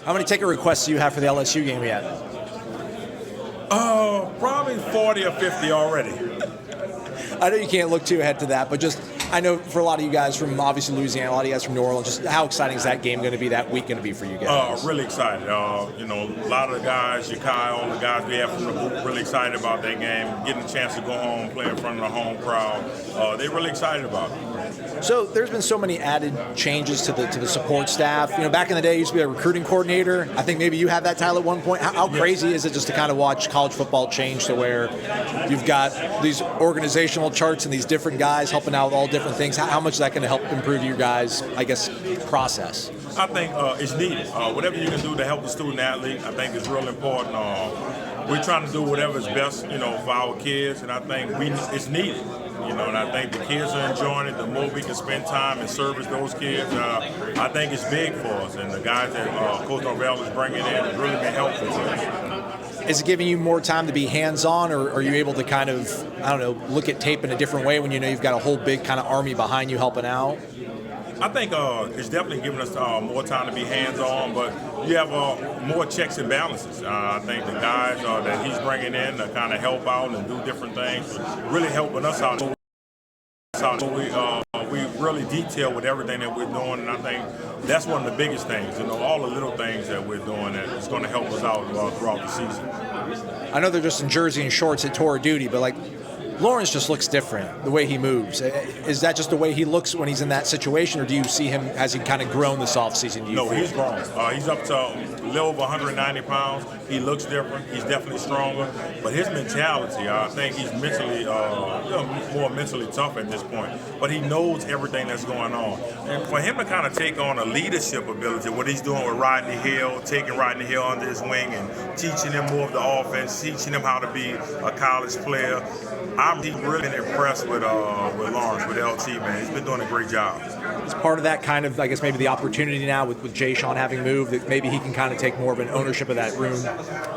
How many ticket requests do you have for the LSU game yet? Probably 40 or 50 already. I know you can't look too ahead to that, but just I know for a lot of you guys from obviously Louisiana, a lot of you guys from New Orleans, just how exciting is that game going to be, that week going to be for you guys? Really excited. A lot of the guys, Yakai, all the guys we have from the booth, really excited about that game, getting a chance to go home, play in front of the home crowd. They're really excited about it. So there's been so many added changes to the support staff. Back in the day, you used to be a recruiting coordinator. I think maybe you had that title at one point. How crazy is it just to kind of watch college football change to where you've got these organizational charts and these different guys helping out with all different things? How much is that going to help improve your guys' process? I think it's needed. Whatever you can do to help the student athlete, I think is real important. We're trying to do whatever is best, for our kids, and I think it's needed. And I think the kids are enjoying it. The more we can spend time and service those kids, I think it's big for us. And the guys that Coach Norvell is bringing in has really been helpful for us. Is it giving you more time to be hands-on, or are you able to kind of, look at tape in a different way when you've got a whole big kind of army behind you helping out? I think it's definitely giving us more time to be hands-on, but you have more checks and balances. I think the guys that he's bringing in to kind of help out and do different things, really helping us out. We really detail with everything that we're doing, and I think that's one of the biggest things. All the little things that we're doing that is going to help us out throughout the season. I know they're just in jersey and shorts at tour of duty, but Lawrance just looks different, the way he moves. Is that just the way he looks when he's in that situation, or do you see him, has he kind of grown this offseason? No, he's grown. He's up to a little over 190 pounds. He looks different. He's definitely stronger. But his mentality, I think he's mentally, more mentally tough at this point. But he knows everything that's going on. And for him to kind of take on a leadership ability, what he's doing with Rodney Hill, taking Rodney Hill under his wing and teaching him more of the offense, teaching him how to be a college player, I'm really impressed with Lawrance, with LT, man. He's been doing a great job. Is part of that kind of, I guess, maybe the opportunity now with Treshaun having moved, that maybe he can kind of take more of an ownership of that room?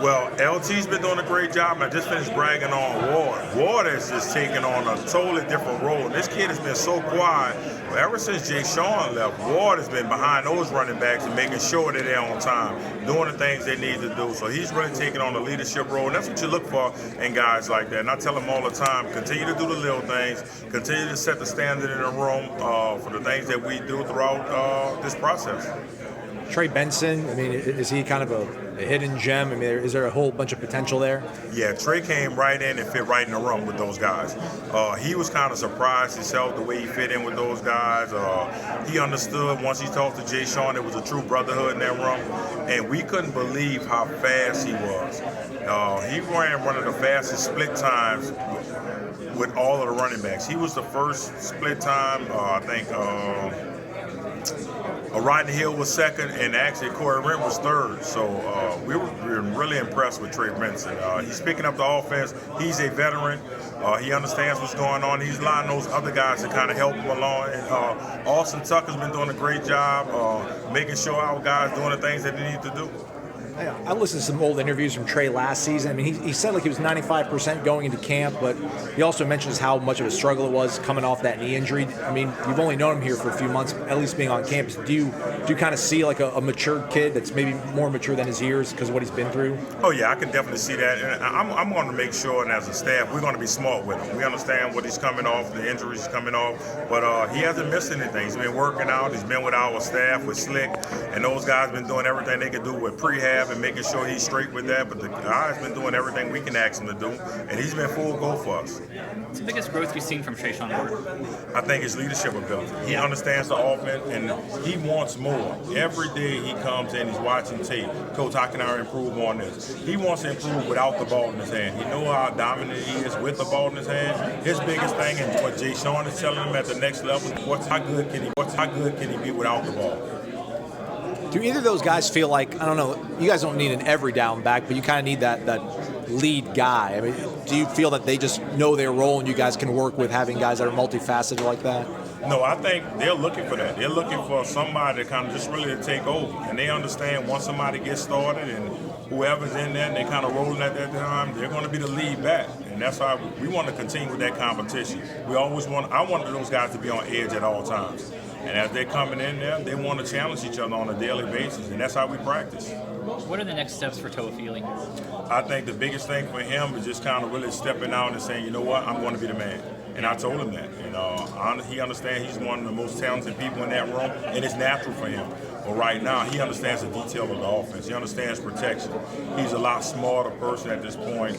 Well, LT's been doing a great job, and I just finished bragging on Ward. Ward has just taken on a totally different role. And this kid has been so quiet. Ever since Treshaun left, Ward has been behind those running backs and making sure that they're on time, doing the things they need to do. So he's really taking on a leadership role, and that's what you look for in guys like that. And I tell them all the time, continue to do the little things, continue to set the standard in the room for the things that we do throughout this process. Trey Benson, is he kind of a hidden gem? Is there a whole bunch of potential there? Yeah, Trey came right in and fit right in the room with those guys. He was kind of surprised himself the way he fit in with those guys. He understood once he talked to Treshaun, it was a true brotherhood in that room, and we couldn't believe how fast he was. He ran one of the fastest split times with all of the running backs. He was the first split time, I think. Rodney Hill was second, and actually Corey Rent was third. So we were really impressed with Trey Benson. He's picking up the offense. He's a veteran. He understands what's going on. He's allowing those other guys to kind of help him along. And Austin Tucker's been doing a great job making sure our guys doing the things that they need to do. I listened to some old interviews from Trey last season. He said he was 95% going into camp, but he also mentions how much of a struggle it was coming off that knee injury. You've only known him here for a few months, at least being on campus. Do you kind of see like a mature kid that's maybe more mature than his years because of what he's been through? Oh yeah, I can definitely see that. And I'm going to make sure, and as a staff, we're going to be smart with him. We understand what he's coming off, the injuries he's coming off, but he hasn't missed anything. He's been working out. He's been with our staff, with Slick, and those guys been doing everything they can do with prehab and making sure he's straight with that, but the guy's been doing everything we can ask him to do, and he's been full go for us. What's the biggest growth you've seen from Treshaun Ward? I think his leadership ability. He understands the offense, and he wants more. Every day he comes in, he's watching tape. Coach, how can I improve on this? He wants to improve without the ball in his hand. He knows how dominant he is with the ball in his hand. His biggest thing, and what Treshaun is telling him at the next level, how good can he be without the ball? Do either of those guys feel like, I don't know, you guys don't need an every down back, but you kind of need that lead guy? Do you feel that they just know their role and you guys can work with having guys that are multifaceted like that? No, I think they're looking for that. They're looking for somebody to kind of just really to take over. And they understand once somebody gets started and whoever's in there and they kind of rolling at that time, they're going to be the lead back. And that's why we want to continue with that competition. I want those guys to be on edge at all times. And as they're coming in there, they want to challenge each other on a daily basis, and that's how we practice. What are the next steps for Toafili? I think the biggest thing for him is just kind of really stepping out and saying, you know what, I'm going to be the man. And I told him that. He understands he's one of the most talented people in that room, and it's natural for him. But right now, he understands the detail of the offense. He understands protection. He's a lot smarter person at this point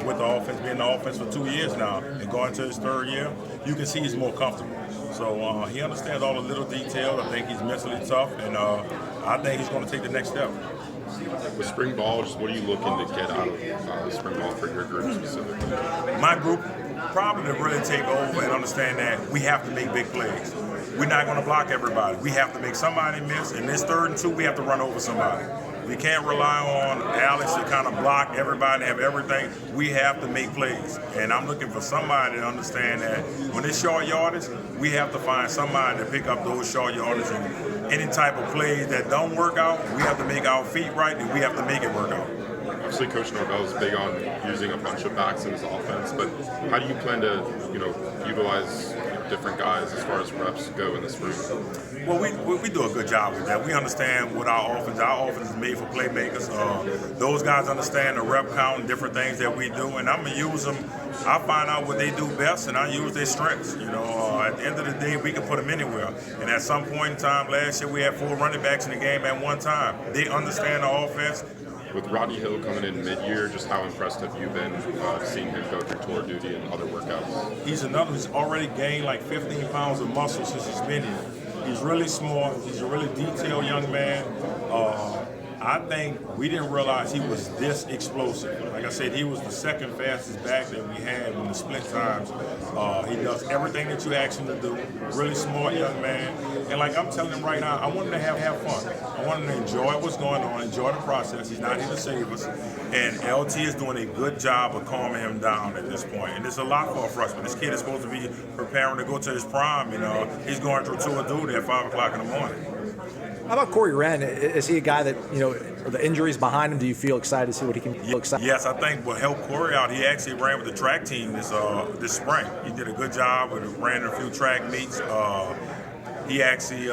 with the offense, being in the offense for 2 years now, and going to his third year, you can see he's more comfortable. So he understands all the little details. I think he's mentally tough, and I think he's going to take the next step. With spring ball, just what are you looking to get out of spring ball for your group specifically? My group, probably to really take over and understand that we have to make big plays. We're not going to block everybody. We have to make somebody miss. In this 3rd and 2, we have to run over somebody. We can't rely on Alex to kind of block everybody and have everything. We have to make plays. And I'm looking for somebody to understand that when it's short yardage, we have to find somebody to pick up those short yardage. And any type of plays that don't work out, we have to make our feet right, and we have to make it work out. Obviously, Coach Norvell is big on using a bunch of backs in his offense, but how do you plan to, utilize different guys as far as reps go in this room? Well, we do a good job with that. We understand what our offense is made for playmakers. Those guys understand the rep count and different things that we do, and I'm going to use them. I find out what they do best, and I use their strengths. At the end of the day, we can put them anywhere. And at some point in time last year, we had 4 running backs in the game at one time. They understand the offense. With Rodney Hill coming in mid-year, just how impressed have you been seeing him go through tour duty and other workouts? He's already gained like 15 pounds of muscle since he's been here. He's really smart. He's a really detailed young man. I think we didn't realize he was this explosive. Like I said, he was the 2nd fastest back that we had in the split times. He does everything that you ask him to do. Really smart young man. And like I'm telling him right now, I want him to have fun. I want him to enjoy what's going on, enjoy the process. He's not here to save us. And LT is doing a good job of calming him down at this point. And it's a lot for a freshman. This kid is supposed to be preparing to go to his prime. He's going through tour duty at 5 o'clock in the morning. How about Corey Wren? Is he a guy that, are the injuries behind him? Do you feel excited to see what he can do? Yes, I think what helped Corey out, he actually ran with the track team this spring. He did a good job with ran a few track meets. He actually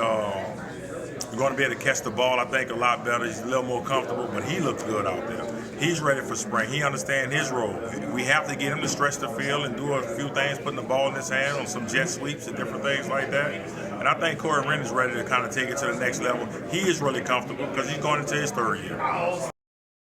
going to be able to catch the ball, I think, a lot better. He's a little more comfortable, but he looks good out there. He's ready for spring. He understands his role. We have to get him to stretch the field and do a few things, putting the ball in his hand on some jet sweeps and different things like that. And I think Corey Wren is ready to kind of take it to the next level. He is really comfortable because he's going into his 3rd year.